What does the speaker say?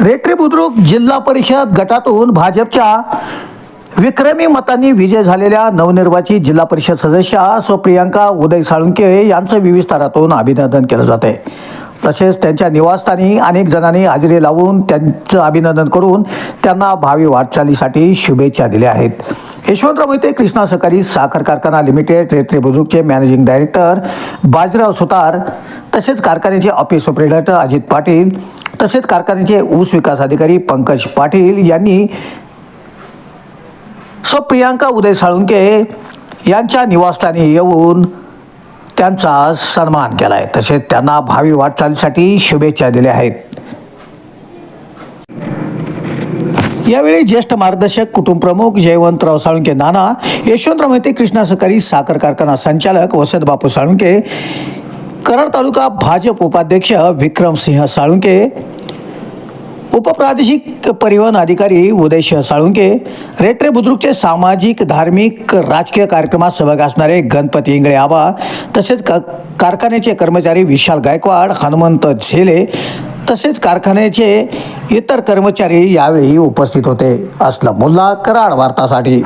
रेट्रे बुद्रुक जिल्हा परिषद गटातून भाजपच्या विक्रमी मतांनी विजय झालेल्या नवनिर्वाचित जिल्हा परिषद सदस्या सो प्रियांका उदय साळुंके यांचं विविध स्तरातून अभिनंदन केलं जात आहे। तसेच त्यांच्या निवासस्थानी अनेक जणांनी हजेरी लावून त्यांचं अभिनंदन करून त्यांना भावी वाटचालीसाठी शुभेच्छा दिल्या आहेत। यशवंतराव मोहिते कृष्णा सहकारी साखर कारखाना लिमिटेड रेट्रे बुद्रुकचे मॅनेजिंग डायरेक्टर बाजीराव सुतार, तसेच कारखान्याचे ऑफिस सुपरिटेंडंट अजित पाटील, तसेच कारखान्याचे ऊस विकास अधिकारी पंकज पाटील यांनी सो प्रियांका उदय साळुंके यांच्या निवासस्थानी येऊन त्यांचा सन्मान केला आहे। तसेच त्यांना भावी वाटचालीसाठी शुभेच्छा दिल्या आहेत। यावेळी ज्येष्ठ मार्गदर्शक कुटुंब प्रमुख जयवंतराव साळुंके नाना, यशवंतराव मोहिते कृष्णा सहकारी साखर कारखाना संचालक वसंत बापू साळुंके, कराड तालुका भाजप उपाध्यक्ष विक्रमसिंह साळुंके, उपप्रादेशिक परिवहन अधिकारी उदयसिंह साळुंके, रेट्रे बुद्रुकचे सामाजिक, धार्मिक, राजकीय कार्यक्रमात सहभागी असणारे गणपती इंगळे आबा, तसेच कारखान्याचे कर्मचारी विशाल गायकवाड, हनुमंत झेले, तसेच कारखान्याचे इतर कर्मचारी यावेळी उपस्थित होते। असलम मुल्ला, कराड वार्तासाठी।